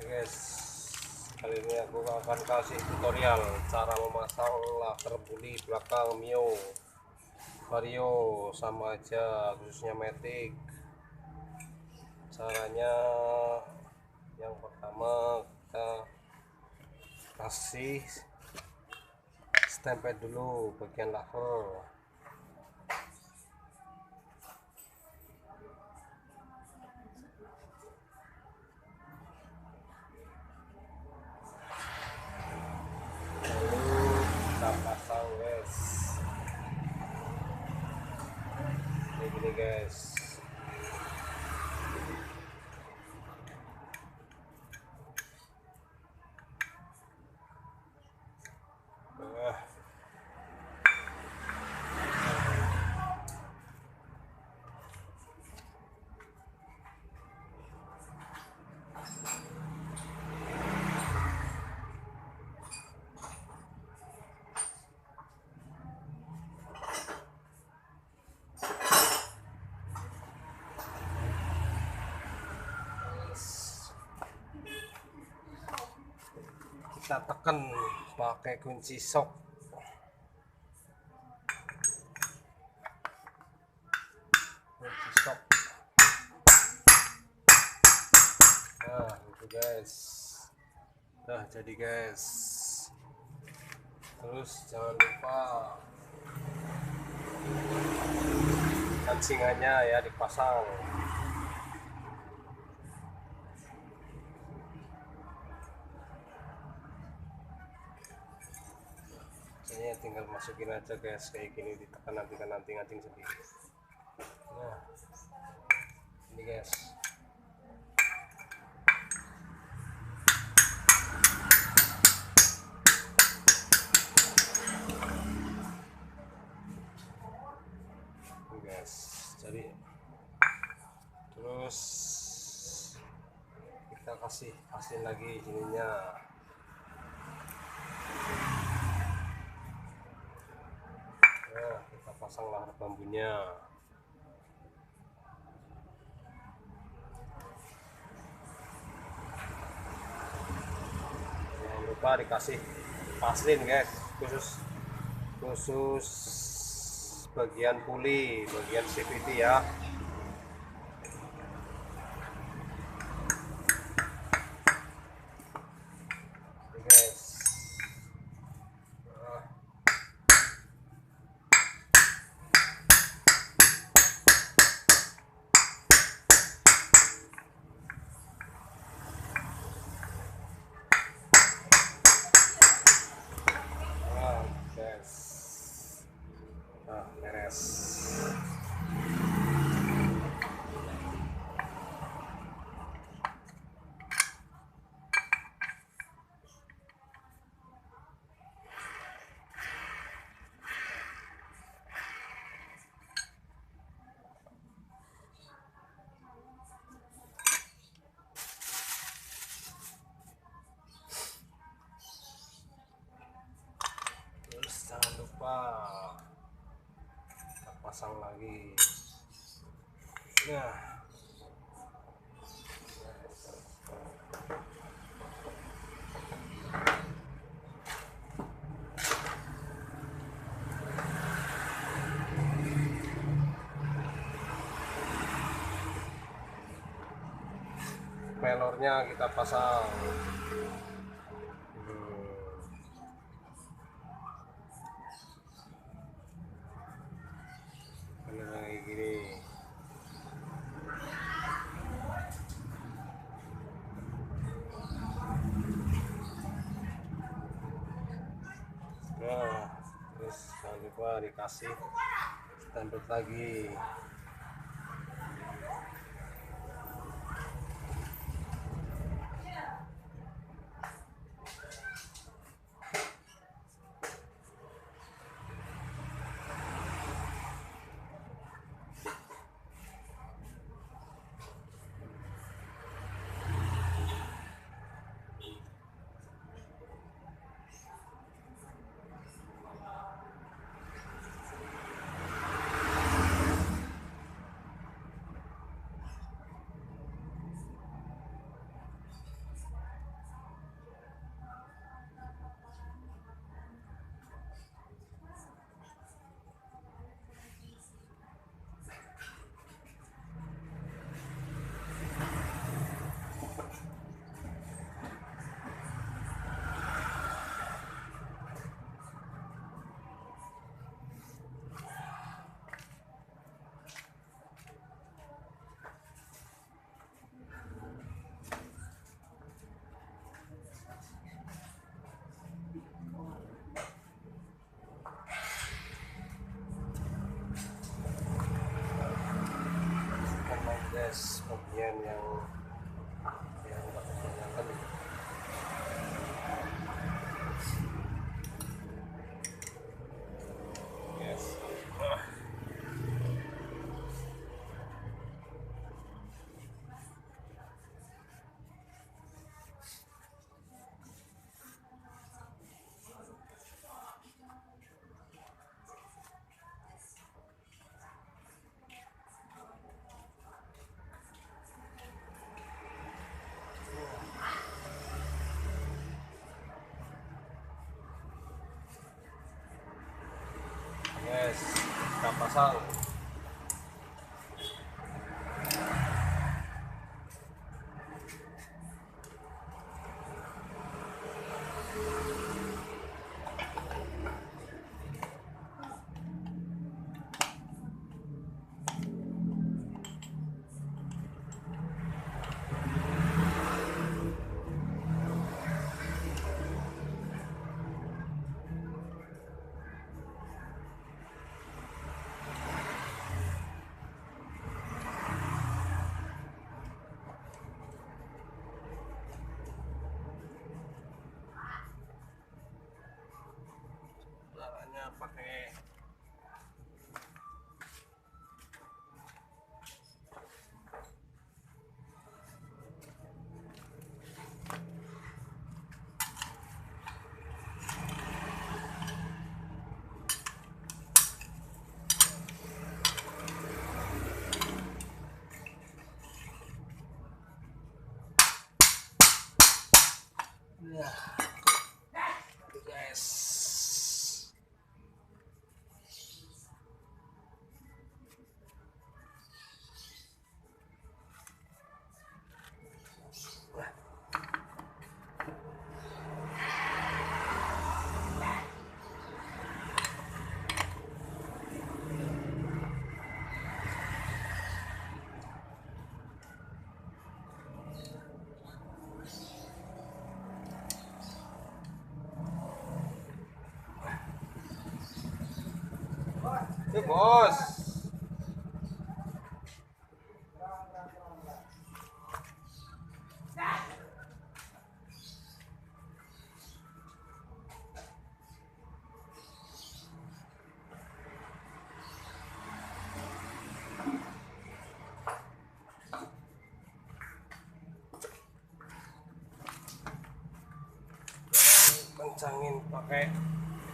Guys, kali ini aku akan kasih tutorial cara memasang laser puli belakang Mio, Vario sama aja, khususnya Matic. Caranya yang pertama kita kasih stempel dulu bagian laser. Kita pasang guys, kayak gini guys. Kita tekan pakai kunci sok. Kunci sok. Nah, itu guys. Nah, jadi guys. Terus jangan lupa kancingannya ya dipasang. Ini tinggal masukin aja guys, kayak gini, ditekan nanti kan anting-anting sendiri. Nah, ini guys. Ini guys, jadi terus kita kasih lagi ininya. Nah, kita pasang lahar bambunya. Jangan lupa dikasih paslin guys, khusus bagian puli, bagian CVT ya. Oke guys. Nah, beres. Terus jangan lupa pasang lagi. Nah, pelornya kita pasang. Kayak gini. Nah, terus jangan lupa dikasih stempel lagi. guys, bagian yang nggak kebanyakan. Yes. Yes, kita pasang. Caranya pakai ya, guys. Bos. Kencangin pakai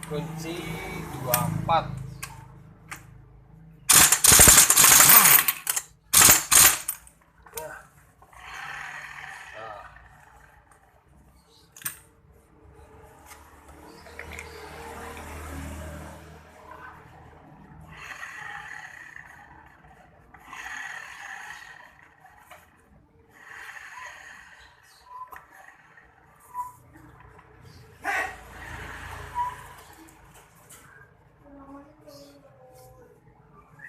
kunci 24.